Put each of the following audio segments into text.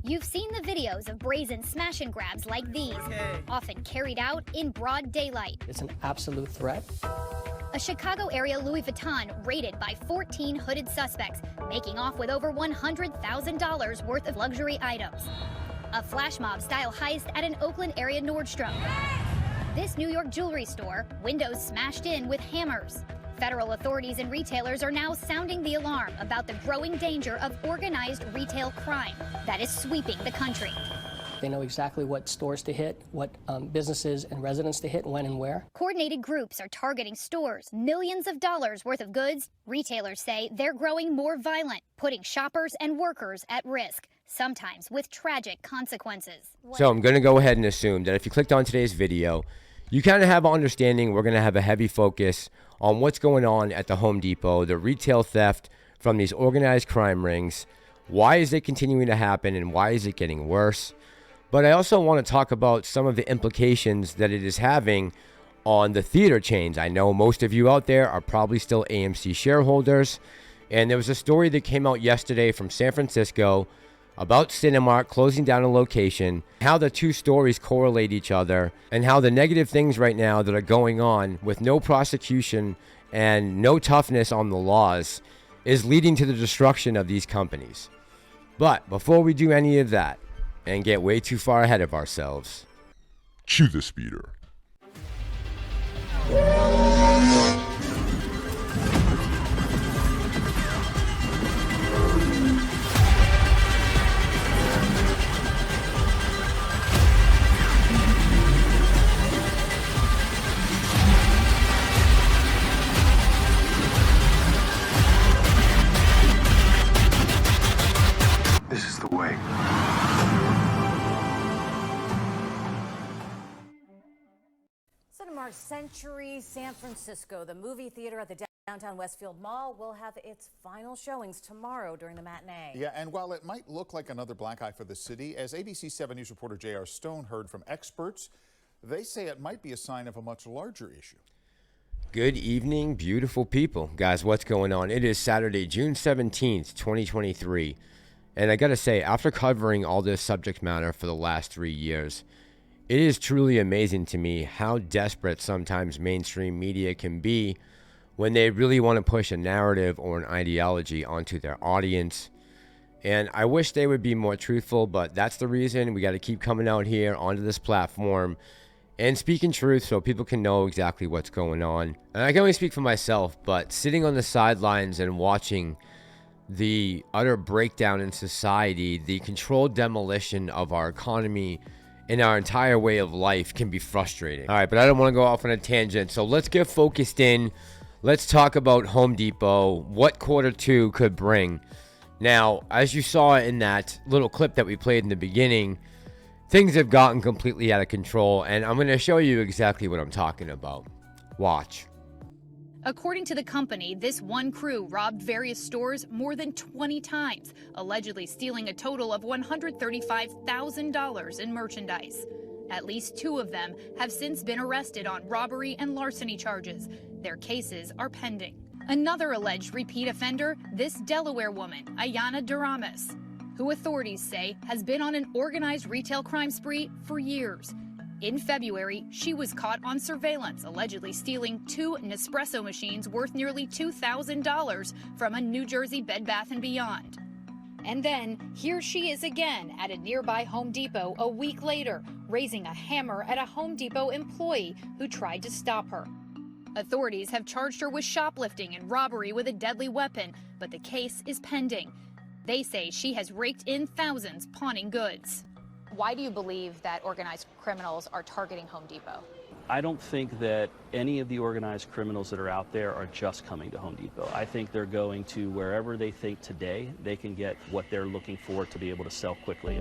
You've seen the videos of brazen smash and grabs like these, often carried out in broad daylight. It's an absolute threat. A Chicago area Louis Vuitton raided by 14 hooded suspects, making off with over $100,000 worth of luxury items. A flash mob style heist at an Oakland area Nordstrom. This New York jewelry store, windows smashed in with hammers. Federal authorities and retailers are now sounding the alarm about the growing danger of organized retail crime that is sweeping the country. They know exactly what stores to hit, what businesses and residents to hit, when and where. Coordinated groups are targeting stores, millions of dollars worth of goods. Retailers say they're growing more violent, putting shoppers and workers at risk, sometimes with tragic consequences. So I'm going to go ahead and assume that if you clicked on today's video, you kind of have an understanding we're going to have a heavy focus on what's going on at the Home Depot, the retail theft from these organized crime rings. Why is it continuing to happen and why is it getting worse? But I also want to talk about some of the implications that it is having on the theater chains. I know most of you out there are probably still AMC shareholders. And there was a story that came out yesterday from San Francisco about Cinemark closing down a location, how the two stories correlate each other, and how the negative things right now that are going on with no prosecution and no toughness on the laws is leading to the destruction of these companies. But before we do any of that and get way too far ahead of ourselves, chew the speeder. This is the way. Cinemark Century San Francisco, the movie theater at the downtown Westfield Mall, will have its final showings tomorrow during the matinee. Yeah, and while it might look like another black eye for the city, as ABC 7 News reporter J.R. Stone heard from experts, they say it might be a sign of a much larger issue. good evening, beautiful people. Guys, what's going on? It is Saturday, June 17th, 2023. And I gotta say, after covering all this subject matter for the last 3 years, it is truly amazing to me how desperate sometimes mainstream media can be when they really want to push a narrative or an ideology onto their audience. And I wish they would be more truthful, but that's the reason we got to keep coming out here onto this platform and speaking truth so people can know exactly what's going on. And I can only speak for myself, but sitting on the sidelines and watching the utter breakdown in society, the controlled demolition of our economy and our entire way of life can be frustrating. All right, but I don't want to go off on a tangent, so let's get focused in. Let's talk about Home Depot, what Q2 could bring. Now, as you saw in that little clip that we played in the beginning, things have gotten completely out of control, and I'm going to show you exactly what I'm talking about. Watch. According to the company, this one crew robbed various stores more than 20 times, allegedly stealing a total of $135,000 in merchandise. At least 2 of them have since been arrested on robbery and larceny charges. Their cases are pending. Another alleged repeat offender, this Delaware woman, Ayanna Duramis, who authorities say has been on an organized retail crime spree for years. In February, she was caught on surveillance, allegedly stealing 2 Nespresso machines worth nearly $2,000 from a New Jersey Bed Bath & Beyond. And then, here she is again at a nearby Home Depot a week later, raising a hammer at a Home Depot employee who tried to stop her. Authorities have charged her with shoplifting and robbery with a deadly weapon, but the case is pending. They say she has raked in thousands pawning goods. Why do you believe that organized criminals are targeting Home Depot? I don't think that any of the organized criminals that are out there are just coming to Home Depot. I think they're going to wherever they think today they can get what they're looking for to be able to sell quickly.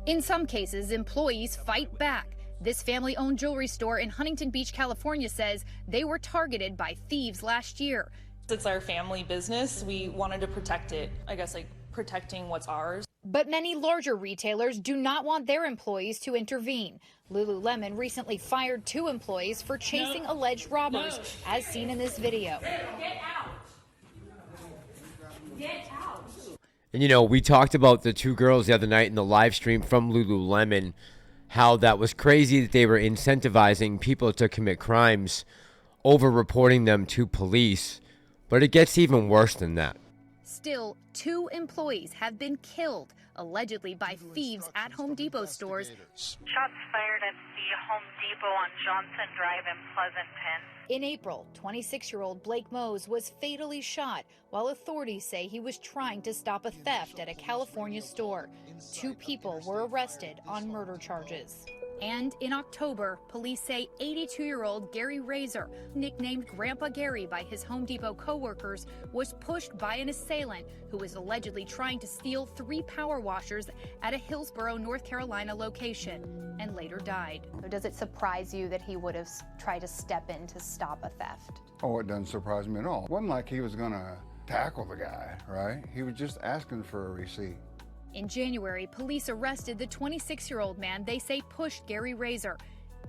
In some cases, employees fight back. This family-owned jewelry store in Huntington Beach, California says they were targeted by thieves last year. It's our family business. We wanted to protect it, I guess, like protecting what's ours. But many larger retailers do not want their employees to intervene. Lululemon recently fired 2 employees for chasing alleged robbers, as seen in this video. Get out! Get out! And, you know, we talked about the two girls the other night in the live stream from Lululemon, how that was crazy that they were incentivizing people to commit crimes over reporting them to police. But it gets even worse than that. Still, 2 employees have been killed, allegedly by thieves at Home Depot stores. Shots fired at the Home Depot on Johnson Drive in Pleasant Pen. In April, 26-year-old Blake Mose was fatally shot while authorities say he was trying to stop a theft at a California store. 2 people were arrested on murder charges. And in October, police say 82-year-old Gary Razor, nicknamed Grandpa Gary by his Home Depot co-workers, was pushed by an assailant who was allegedly trying to steal 3 power washers at a Hillsborough, North Carolina location and later died. Does it surprise you that he would have tried to step in to stop a theft? Oh, it doesn't surprise me at all. It wasn't like he was gonna tackle the guy, right? He was just asking for a receipt. In January, police arrested the 26-year-old man they say pushed Gary Razor.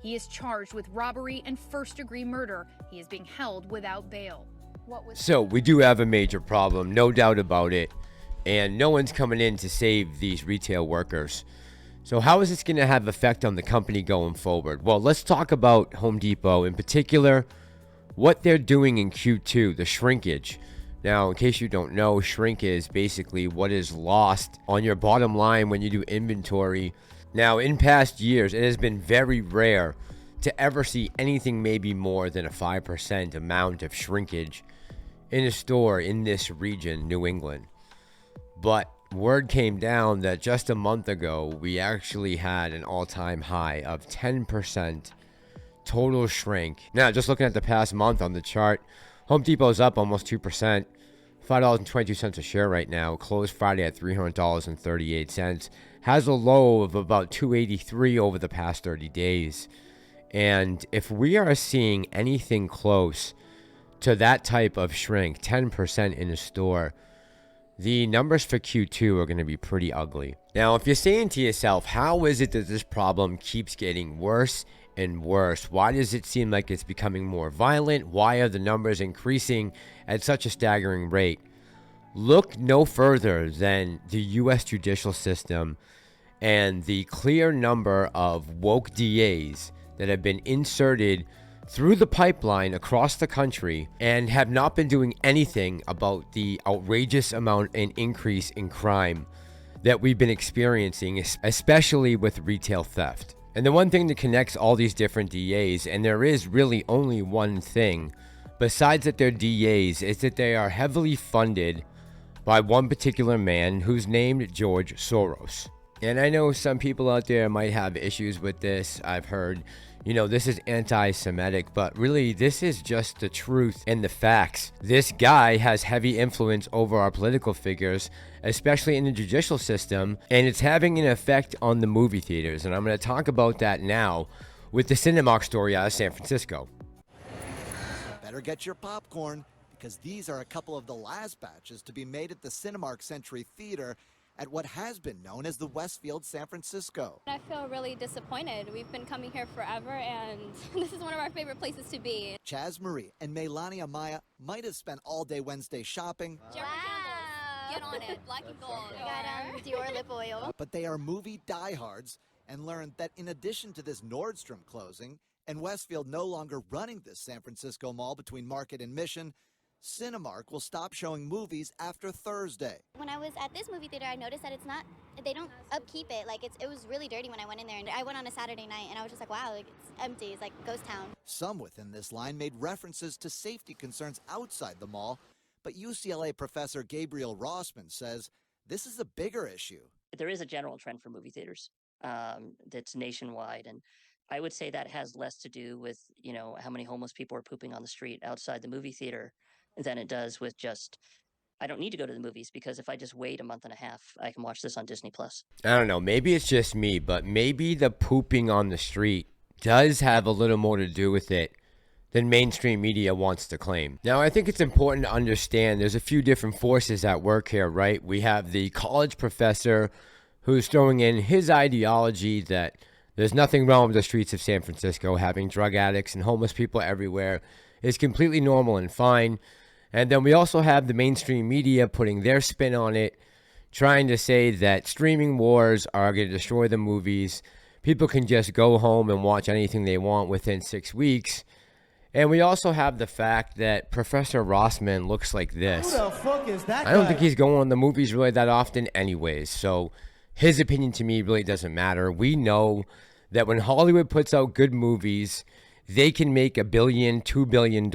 He is charged with robbery and first-degree murder. He is being held without bail. So we do have a major problem, no doubt about it. And no one's coming in to save these retail workers. So how is this going to have effect on the company going forward? Well, let's talk about Home Depot, in particular, what they're doing in Q2, the shrinkage. Now, in case you don't know, shrink is basically what is lost on your bottom line when you do inventory. Now, in past years, it has been very rare to ever see anything maybe more than a 5% amount of shrinkage in a store in this region, New England. But word came down that just a month ago, we actually had an all-time high of 10% total shrink. Now, just looking at the past month on the chart, Home Depot's up almost 2%, $5.22 a share right now, closed Friday at $300.38, has a low of about $283 over the past 30 days. And if we are seeing anything close to that type of shrink, 10% in a store, the numbers for Q2 are going to be pretty ugly. Now, if you're saying to yourself, how is it that this problem keeps getting worse and worse? Why does it seem like it's becoming more violent? Why are the numbers increasing at such a staggering rate? Look no further than the U.S. judicial system and the clear number of woke DAs that have been inserted through the pipeline across the country and have not been doing anything about the outrageous amount and increase in crime that we've been experiencing, especially with retail theft. And the one thing that connects all these different DAs, and there is really only one thing, besides that they're DAs, is that they are heavily funded by one particular man who's named George Soros. And I know some people out there might have issues with this. I've heard, you know, this is anti-Semitic, but really this is just the truth and the facts. This guy has heavy influence over our political figures, especially in the judicial system, and it's having an effect on the movie theaters. And I'm going to talk about that now with the Cinemark story out of San Francisco. Better get your popcorn, because these are a couple of the last batches to be made at the Cinemark Century Theater at what has been known as the Westfield San Francisco. I feel really disappointed. We've been coming here forever, and this is one of our favorite places to be. Chaz Marie and Melania Maya might have spent all day Wednesday shopping. Wow. Get on it, black and gold. Got Dior lip oil. But they are movie diehards and learned that in addition to this Nordstrom closing and Westfield no longer running this San Francisco mall between Market and Mission, Cinemark will stop showing movies after Thursday. When I was at this movie theater, I noticed that they don't upkeep it. Like it was really dirty when I went in there, and I went on a Saturday night, and I was just like, wow, like, it's empty. It's like ghost town. Some within this line made references to safety concerns outside the mall, but UCLA professor Gabriel Rossman says this is a bigger issue. There is a general trend for movie theaters that's nationwide, and I would say that has less to do with, you know, how many homeless people are pooping on the street outside the movie theater than it does with just, I don't need to go to the movies because if I just wait a month and a half, I can watch this on Disney+. I don't know, maybe it's just me, but maybe the pooping on the street does have a little more to do with it than mainstream media wants to claim. Now, I think it's important to understand there's a few different forces at work here, right? We have the college professor who's throwing in his ideology that there's nothing wrong with the streets of San Francisco. Having drug addicts and homeless people everywhere is completely normal and fine. And then we also have the mainstream media putting their spin on it, trying to say that streaming wars are going to destroy the movies. People can just go home and watch anything they want within 6 weeks. And we also have the fact that Professor Rossman looks like this. Who the fuck is that I don't guy? think he's going on the movies really that often anyways. So his opinion to me really doesn't matter. We know that when Hollywood puts out good movies, they can make $1 billion, $2 billion.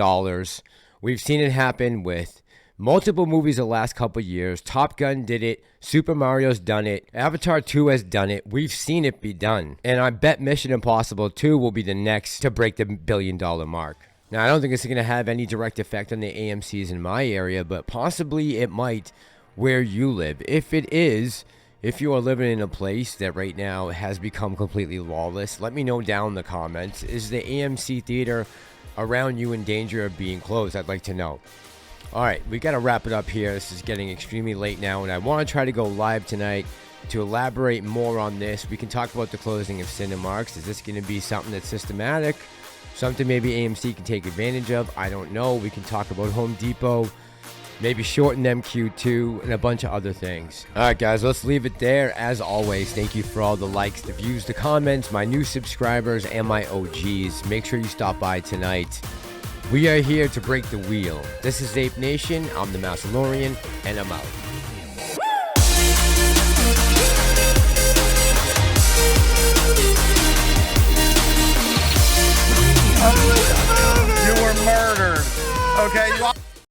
We've seen it happen with multiple movies the last couple years. Top Gun did it. Super Mario's done it. Avatar 2 has done it. We've seen it be done. And I bet Mission Impossible 2 will be the next to break the $1 billion mark. Now, I don't think it's going to have any direct effect on the AMCs in my area, but possibly it might where you live. If it is, if you are living in a place that right now has become completely lawless, let me know down in the comments. Is the AMC theater around you in danger of being closed? I'd like to know. All right, we got to wrap it up here. This is getting extremely late now, and I want to try to go live tonight to elaborate more on this. We can talk about the closing of Cinemarks. Is this going to be something that's systematic? Something maybe AMC can take advantage of? I don't know. We can talk about Home Depot, maybe shorten MQ2, and a bunch of other things. All right, guys, let's leave it there. As always, thank you for all the likes, the views, the comments, my new subscribers, and my OGs. Make sure you stop by tonight. We are here to break the wheel. This is Ape Nation. I'm the Massalorian, and I'm out.